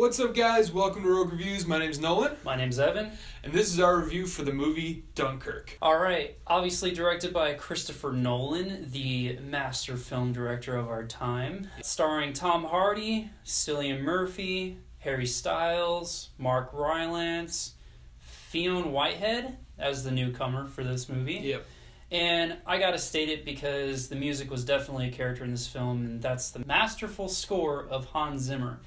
What's up, guys? Welcome to Rogue Reviews. My name's Nolan. My name's Evan. And this is our review for the movie Dunkirk. Alright, obviously directed by Christopher Nolan, the master film director of our time. Starring Tom Hardy, Cillian Murphy, Harry Styles, Mark Rylance, Fionn Whitehead as the newcomer for this movie. Yep. And I gotta state it because the music was definitely a character in this film, and that's the masterful score of Hans Zimmer.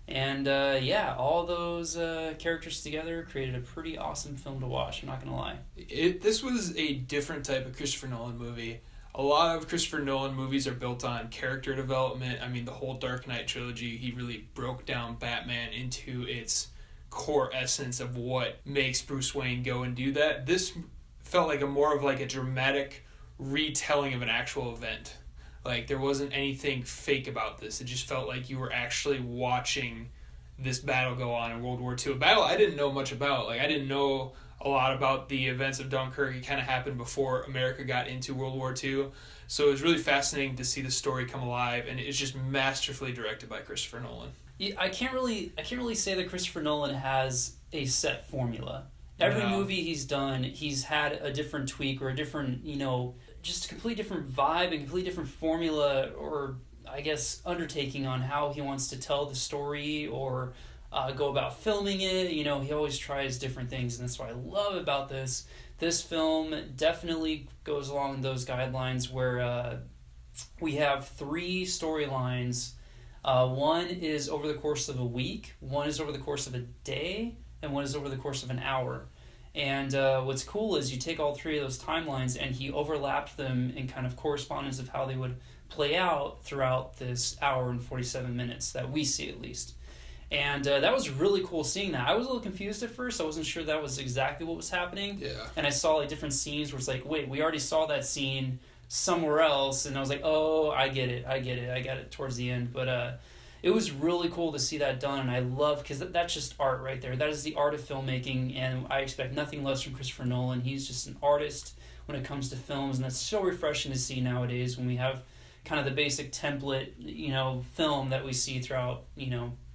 And all those characters together created a pretty awesome film to watch, I'm not gonna lie. This was a different type of Christopher Nolan movie. A lot of Christopher Nolan movies are built on character development. I mean, the whole Dark Knight trilogy, he really broke down Batman into its core essence of what makes Bruce Wayne go and do that. This felt like more of a dramatic retelling of an actual event. Like, there wasn't anything fake about this. It just felt like you were actually watching this battle go on in World War II. A battle I didn't know much about. I didn't know a lot about the events of Dunkirk. It kind of happened before America got into World War II. So it was really fascinating to see the story come alive, and it's just masterfully directed by Christopher Nolan. Yeah, I can't really say that Christopher Nolan has a set formula. Every movie he's done, he's had a different tweak or a different, just a completely different vibe and completely different formula, or I guess undertaking on how he wants to tell the story or go about filming it. He always tries different things, and that's what I love about this. This film definitely goes along those guidelines where we have three storylines. One is over the course of a week, one is over the course of a day, and one is over the course of an hour. And what's cool is you take all three of those timelines and he overlapped them in kind of correspondence of how they would play out throughout this hour and 47 minutes that we see, at least. And that was really cool seeing that. I was a little confused at first. I wasn't sure that was exactly what was happening. Yeah. And I saw different scenes where it's like, wait, we already saw that scene somewhere else. And I was like, oh, I get it towards the end. But it was really cool to see that done, and I love, because that's just art right there. That is the art of filmmaking, and I expect nothing less from Christopher Nolan. He's just an artist when it comes to films, and that's so refreshing to see nowadays when we have kind of the basic template, film that we see throughout,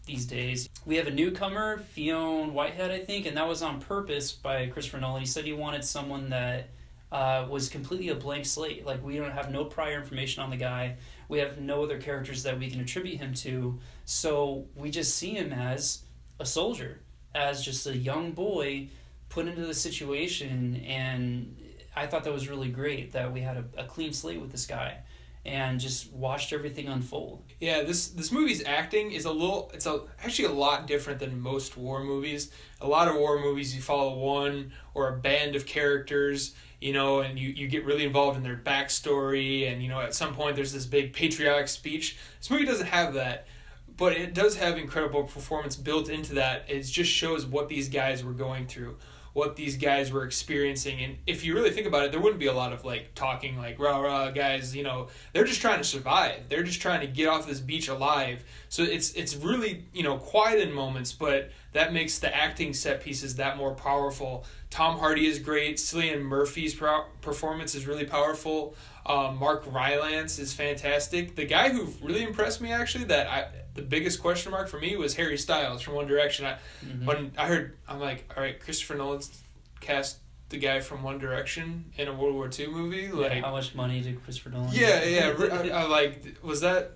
these days. We have a newcomer, Fionn Whitehead, I think, and that was on purpose by Christopher Nolan. He said he wanted someone that was completely a blank slate. Like, we don't have no prior information on the guy. We have no other characters that we can attribute him to. So we just see him as a soldier, as just a young boy put into the situation. And I thought that was really great that we had a clean slate with this guy and just watched everything unfold. Yeah, this movie's acting is actually a lot different than most war movies. A lot of war movies, you follow one or a band of characters, and you get really involved in their backstory, and, at some point there's this big patriotic speech. This movie doesn't have that, but it does have incredible performance built into that. It just shows what these guys were going through, what these guys were experiencing, and if you really think about it, there wouldn't be a lot of talking rah rah guys. They're just trying to survive. They're just trying to get off this beach alive. So it's really quiet in moments, but that makes the acting set pieces that more powerful. Tom Hardy is great. Cillian Murphy's performance is really powerful. Mark Rylance is fantastic. The guy who really impressed me, actually, the biggest question mark for me was Harry Styles from One Direction. When I heard, I'm like, all right, Christopher Nolan's cast the guy from One Direction in a World War II movie. How much money did Christopher Nolan Yeah. I was that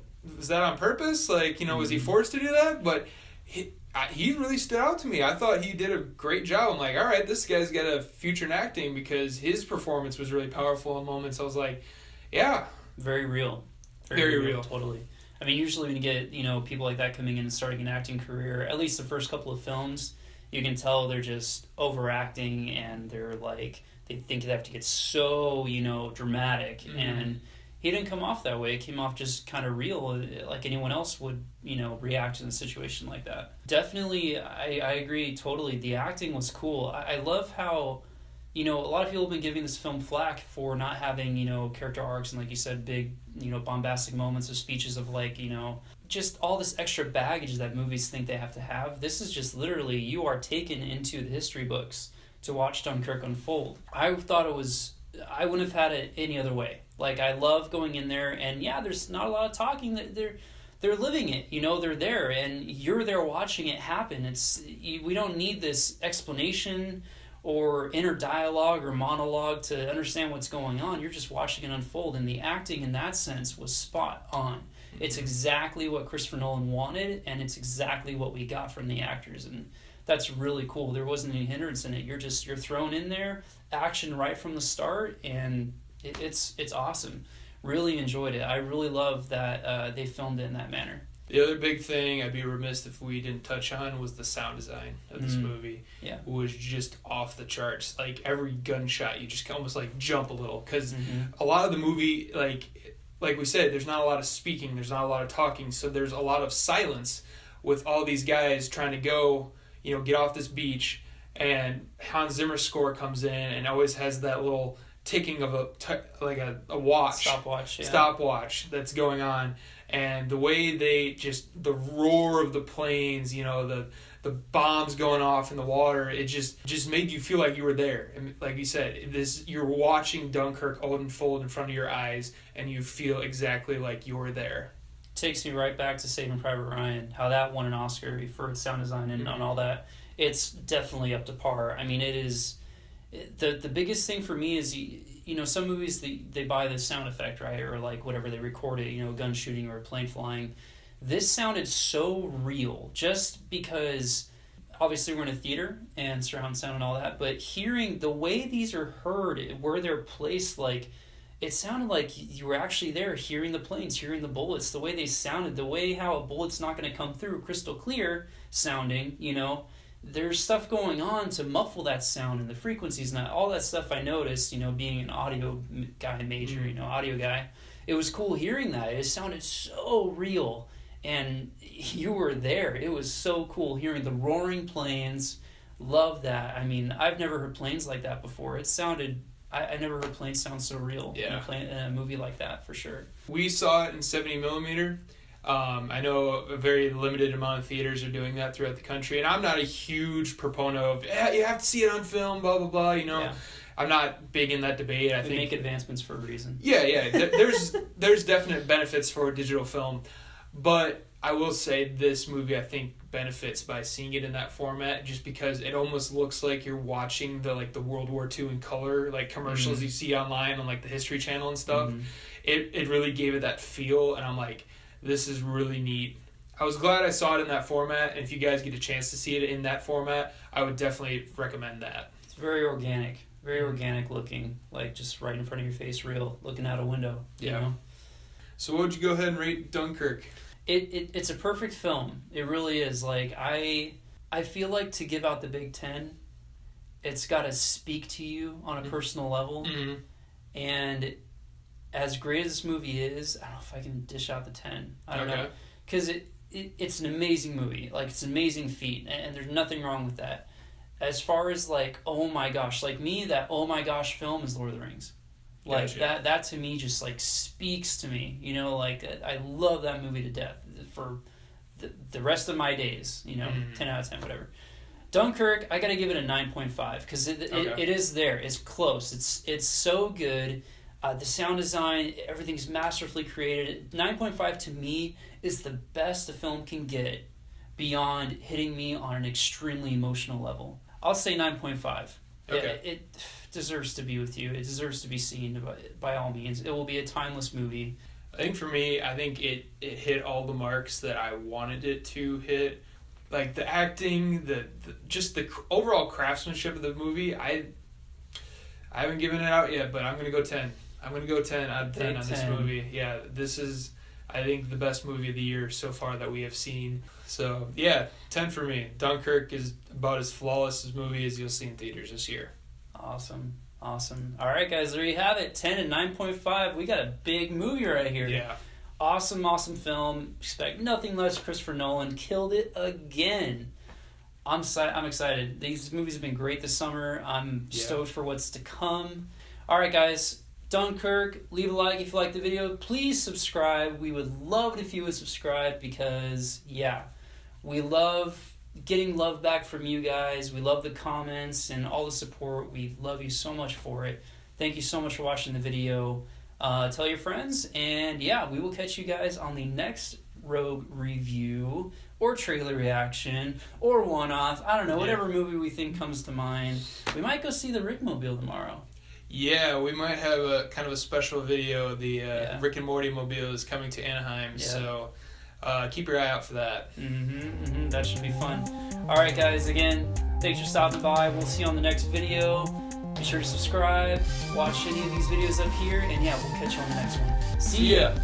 on purpose? Was he forced to do that? But he really stood out to me. I thought he did a great job. I'm like, all right, this guy's got a future in acting, because his performance was really powerful in moments. I was like, yeah. Very real. Very real. Totally. I mean, usually when you get, people like that coming in and starting an acting career, at least the first couple of films, you can tell they're just overacting, and they're they think they have to get so, dramatic. Mm-hmm. And he didn't come off that way. It came off just kind of real, like anyone else would, react in a situation like that. Definitely, I agree totally. The acting was cool. I love how, a lot of people have been giving this film flack for not having, character arcs and, like you said, big, bombastic moments of speeches of, just all this extra baggage that movies think they have to have. This is just literally, you are taken into the history books to watch Dunkirk unfold. I wouldn't have had it any other way. I love going in there, and yeah, there's not a lot of talking. they're living it. You know, they're there, and you're there watching it happen. We don't need this explanation or inner dialogue or monologue to understand what's going on. You're just watching it unfold, and the acting in that sense was spot on. It's exactly what Christopher Nolan wanted, and it's exactly what we got from the actors, and that's really cool. There wasn't any hindrance in it. You're thrown in there, action right from the start, and it's awesome. Really enjoyed it. I really love that they filmed it in that manner. The other big thing I'd be remiss if we didn't touch on was the sound design of this movie. Yeah. Was just off the charts. Like every gunshot, you just almost like jump a little, because a lot of the movie, like we said, there's not a lot of speaking, there's not a lot of talking, so there's a lot of silence with all these guys trying to go, get off this beach, and Hans Zimmer's score comes in and always has that little ticking of a watch, stopwatch that's going on. And the way the roar of the planes, the bombs going off in the water, it just made you feel like you were there. And like you said, you're watching Dunkirk unfold in front of your eyes, and you feel exactly like you're there. Takes me right back to Saving Private Ryan, how that won an Oscar for its sound design and all that. It's definitely up to par. I mean, it is. The biggest thing for me is, some movies, they buy the sound effect, right? Or like whatever, they record it, gun shooting or a plane flying. This sounded so real, just because obviously we're in a theater and surround sound and all that, but hearing the way these are heard, where they're placed, like, it sounded like you were actually there hearing the planes, hearing the bullets, the way they sounded, the way how a bullet's not going to come through crystal clear sounding, There's stuff going on to muffle that sound and the frequencies and all that stuff I noticed, being an audio guy major, audio guy. It was cool hearing that. It sounded so real, and you were there. It was so cool hearing the roaring planes. Love that. I mean, I've never heard planes like that before. It sounded... I never heard planes sound so real in a movie like that, for sure. We saw it in 70 millimeter. I know a very limited amount of theaters are doing that throughout the country, and I'm not a huge proponent of, you have to see it on film, blah, blah, blah, Yeah. I'm not big in that debate. I think make advancements for a reason. Yeah. There's definite benefits for digital film, but I will say this movie, I think, benefits by seeing it in that format, just because it almost looks like you're watching the World War II in color, like commercials you see online on like the History Channel and stuff. It really gave it that feel, and I'm like, this is really neat. I was glad I saw it in that format, and if you guys get a chance to see it in that format, I would definitely recommend that. It's very organic looking, like just right in front of your face, real, looking out a window. You know? So what would you go ahead and rate Dunkirk? It's a perfect film. It really is. Like, I feel like to give out the Big Ten, it's got to speak to you on a personal level. And as great as this movie is, I don't know if I can dish out the 10. I don't know. Because it's an amazing movie. Like, it's an amazing feat, and there's nothing wrong with that. As far as, like, oh my gosh, like me, that oh my gosh film is Lord of the Rings. Like, that to me just, like, speaks to me. Like, I love that movie to death for the rest of my days. 10 out of 10, whatever. Dunkirk, I gotta give it a 9.5, because it is there. It's close. It's so good. The sound design, everything's masterfully created. 9.5 to me is the best a film can get beyond hitting me on an extremely emotional level. I'll say 9.5. Okay. It deserves to be with you. It deserves to be seen by all means. It will be a timeless movie. I think for me, it hit all the marks that I wanted it to hit. Like the acting, just the overall craftsmanship of the movie. I haven't given it out yet, but I'm going to go 10. I'm going to go 10 out of 10 on this movie. Yeah, this is, I think, the best movie of the year so far that we have seen. So, yeah, 10 for me. Dunkirk is about as flawless a movie as you'll see in theaters this year. Awesome. All right, guys, there you have it. 10 and 9.5. We got a big movie right here. Yeah. Awesome film. Expect nothing less. Christopher Nolan killed it again. I'm excited. These movies have been great this summer. I'm stoked for what's to come. All right, guys. Dunkirk. Leave a like if you like the video. Please subscribe. We would love it if you would subscribe, because, we love getting love back from you guys. We love the comments and all the support. We love you so much for it. Thank you so much for watching the video. Tell your friends, and we will catch you guys on the next Rogue review or trailer reaction or one-off. I don't know, whatever movie we think comes to mind. We might go see the Rickmobile tomorrow. Yeah, we might have a kind of a special video. The Rick and Morty mobile is coming to Anaheim, so keep your eye out for that. That should be fun. All right, guys, again, thanks for stopping by. We'll see you on the next video. Be sure to subscribe, watch any of these videos up here, and yeah, we'll catch you on the next one. See ya!